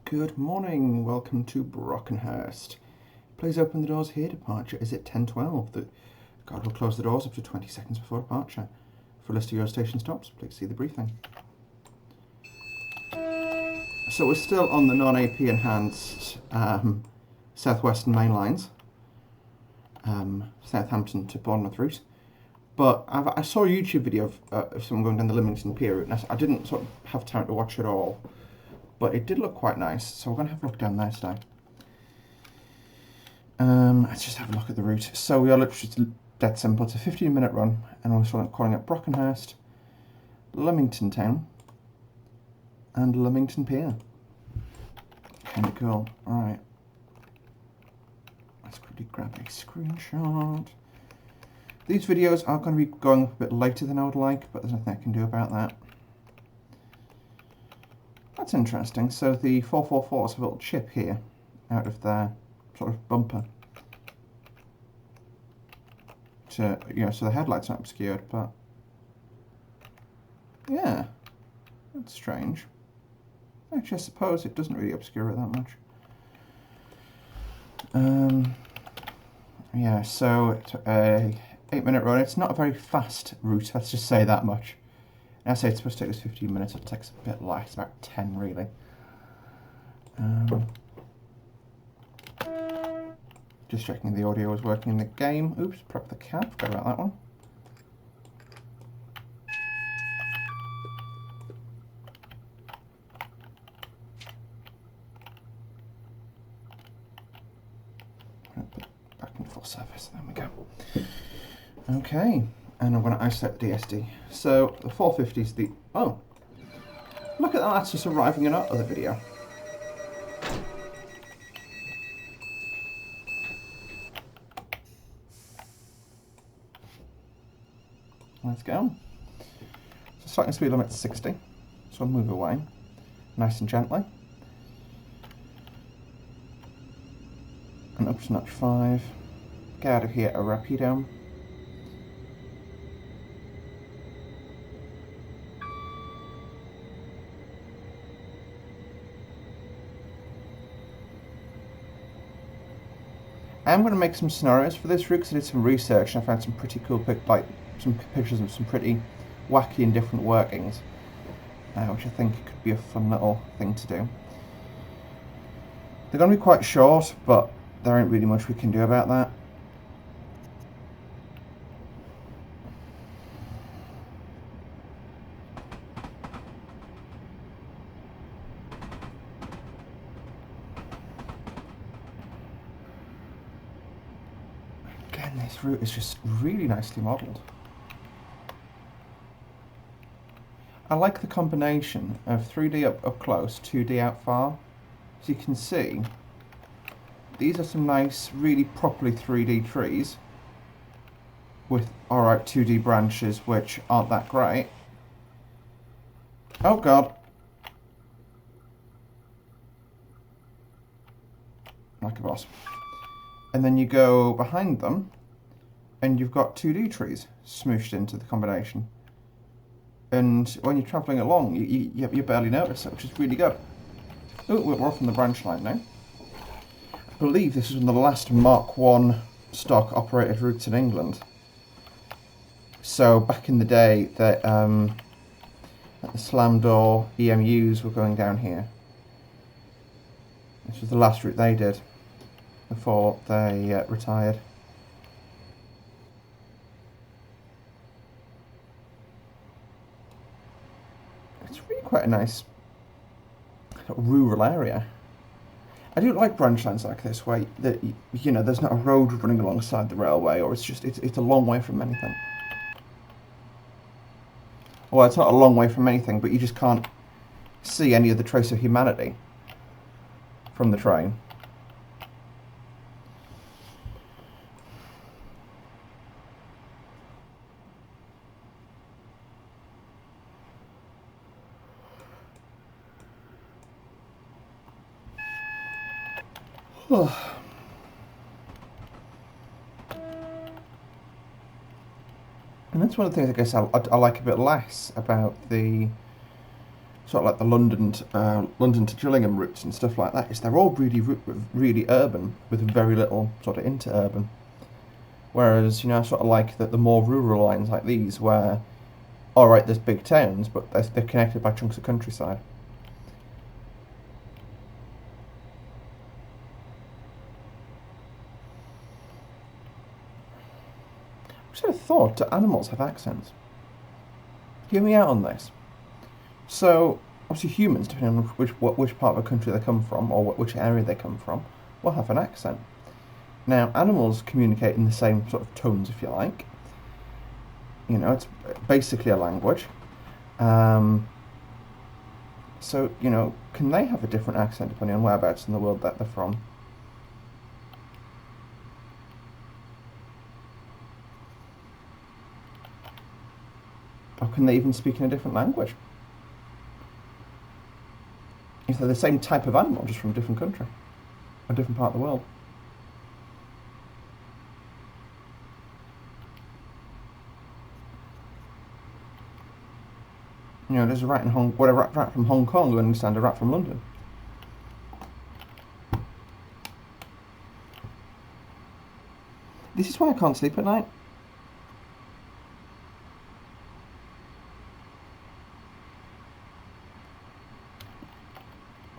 Good morning, welcome to Brockenhurst. Please open the doors here. Departure is at 10:12. The guard will close the doors up to 20 seconds before departure. For a list of your station stops, please see the briefing. So we're still on the non-AP enhanced Southwestern main lines, Southampton to Bournemouth route. But I saw a YouTube video of someone going down the Lymington pier route, and I didn't sort of have time to watch it all. But it did look quite nice, so we're going to have a look down there today. Let's just have a look at the route. So we are literally dead simple. It's a 15-minute run, and we're calling it Brockenhurst, Lymington Town, and Lymington Pier. Kind of cool. Alright. Let's quickly grab a screenshot. These videos are going to be going up a bit later than I would like, but there's nothing I can do about that. That's interesting. So the 444 has a little chip here out of their sort of bumper. So the headlights aren't obscured, but yeah, that's strange. Actually, I suppose it doesn't really obscure it that much. Yeah, so it's a 8-minute run. It's not a very fast route, let's just say that much. I say it's supposed to take us 15 minutes, it takes a bit less, about 10 really. Just checking the audio is working in the game. Oops, prep the cab, forgot about that one. Put it back in full service, there we go. Okay, and I'm going to isolate the DSD. So the 450 is the... Oh, look at that, that's just arriving in our other video. Let's go. So starting speed limit 60, so I'll move away, nice and gently. And up to notch 5. Get out of here a rapido. I'm going to make some scenarios for this route because I did some research and I found some pretty cool some pictures of some pretty wacky and different workings, which I think could be a fun little thing to do. They're going to be quite short, but there ain't really much we can do about that. Again, this route is just really nicely modelled. I like the combination of 3D up close, 2D out far. So you can see, these are some nice, really properly 3D trees with alright 2D branches which aren't that great. Oh god. Like a boss. And then you go behind them and you've got 2D trees smooshed into the combination. And when you're travelling along, you barely notice it, which is really good. Oh, we're off on the branch line now. I believe this is one of the last Mark 1 stock operated routes in England. So back in the day, the slam door EMUs were going down here. This was the last route they did before they retired. Quite a nice rural area. I do like branch lines like this where there's not a road running alongside the railway, or it's a long way from anything. Well, it's not a long way from anything, but you just can't see any of the trace of humanity from the train. Oh. And that's one of the things I guess I like a bit less about the sort of like the London to Gillingham routes and stuff like that, is they're all really urban with very little sort of interurban. Whereas, you know, I sort of like the more rural lines like these where, alright, there's big towns, but they're connected by chunks of countryside. I just had a thought, do animals have accents? Hear me out on this. So, obviously humans, depending on which part of the country they come from, or which area they come from, will have an accent. Now, animals communicate in the same sort of tones, if you like. You know, it's basically a language. So, you know, can they have a different accent depending on whereabouts in the world that they're from? Or can they even speak in a different language? If they're the same type of animal, just from a different country, a different part of the world. You know, there's a rat rat from Hong Kong will understand a rat from London. This is why I can't sleep at night.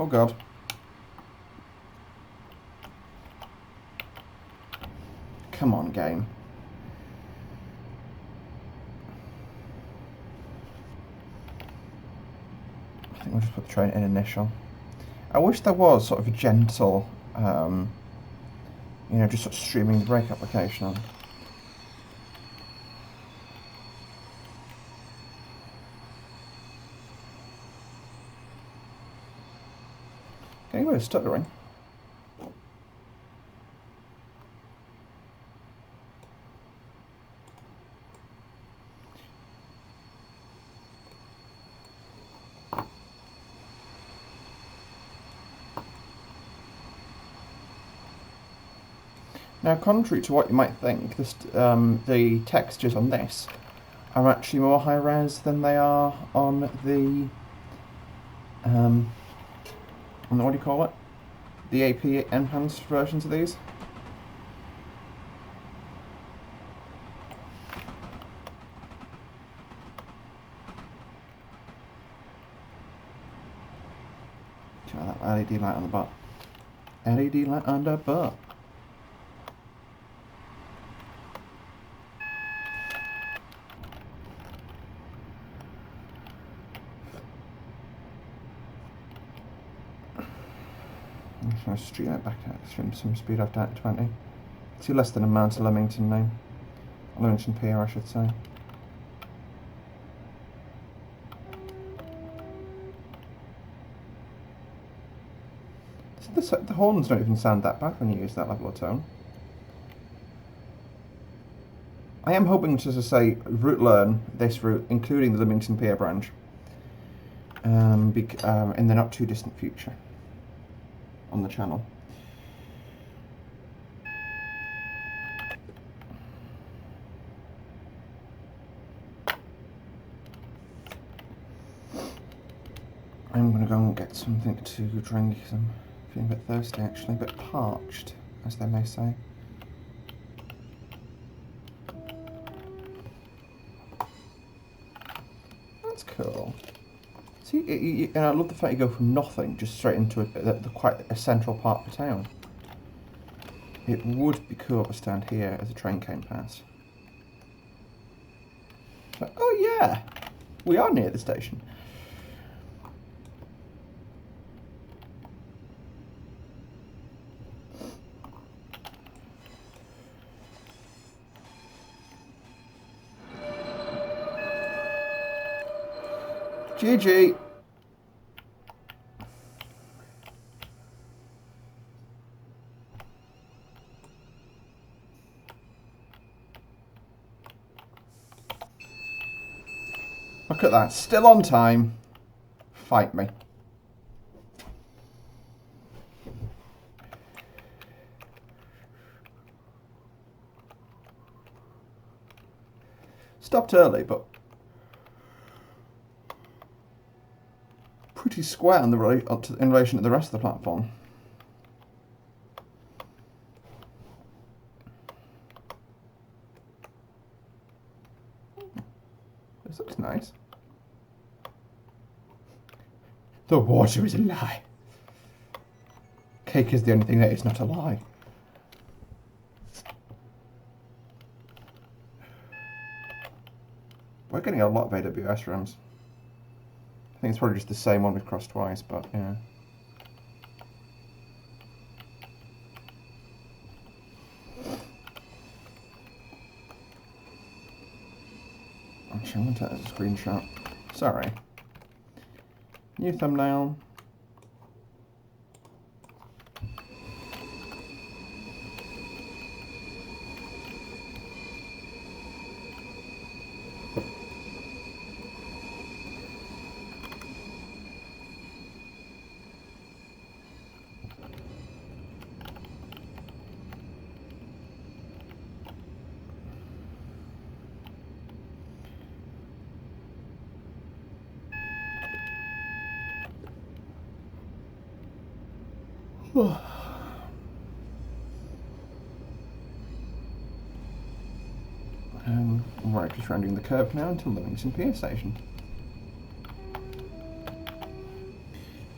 Oh God. Come on, game. I think we'll just put the train in initial. I wish there was sort of a gentle, you know, just sort of streaming the brake application on. Getting a bit of stuttering. Now, contrary to what you might think, the textures on this are actually more high-res than they are on the, what do you call it? The AP enhanced versions of these. Try that LED light on the butt. LED light on the butt. I'm just going to stream it back out, trim some speed up down to 20. See less than a mile to Lymington now. Lymington Pier, I should say. So the horns don't even sound that bad when you use that level of tone. I am hoping to, as I say, route learn this route, including the Lymington Pier branch, in the not too distant future on the channel. I'm going to go and get something to drink. I'm feeling a bit thirsty actually, a bit parched, as they may say. That's cool. See, and I love the fact you go from nothing just straight into quite a central part of the town. It would be cool to stand here as a train came past. Like, oh yeah, we are near the station. GG. Look at that, still on time. Fight me. Stopped early, but pretty square in relation to the rest of the platform. This looks nice. The water is a lie. Cake is the only thing that is not a lie. We're getting a lot of AWS rooms. I think it's probably just the same one we've crossed twice, but yeah. Actually, I'm going to take that as a screenshot. Sorry. New thumbnail. Right, just rounding the curve now until Lymington Pier Station.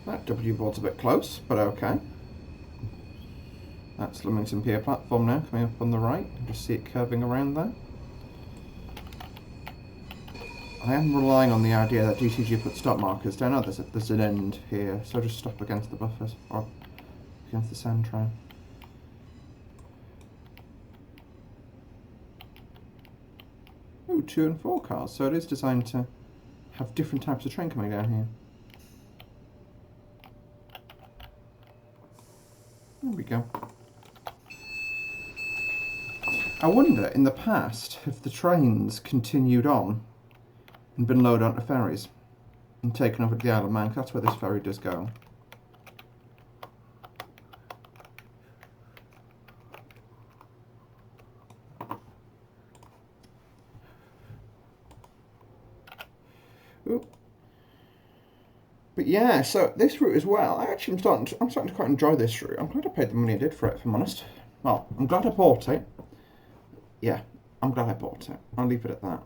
That W board's a bit close, but okay. That's Lymington Pier platform now, coming up on the right. You can just see it curving around there. I am relying on the idea that GTG put stop markers down. Oh, there's an end here, so just stop against the buffers, or against the sand train. Ooh, 2 and 4 cars, so it is designed to have different types of train coming down here. There we go. I wonder, in the past, if the trains continued on and been loaded onto ferries and taken over to the Isle of Man, 'cause that's where this ferry does go. Ooh. But yeah, so this route as well, I'm starting to quite enjoy this route. I'm glad I paid the money I did for it, if I'm honest. Well, I'm glad I bought it. Yeah, I'm glad I bought it. I'll leave it at that.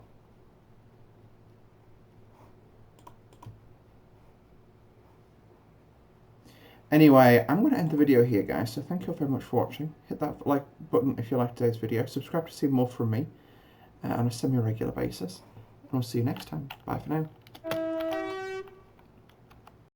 Anyway, I'm going to end the video here, guys, so thank you all very much for watching. Hit that like button if you liked today's video. Subscribe to see more from me on a semi-regular basis. And we'll see you next time. Bye for now.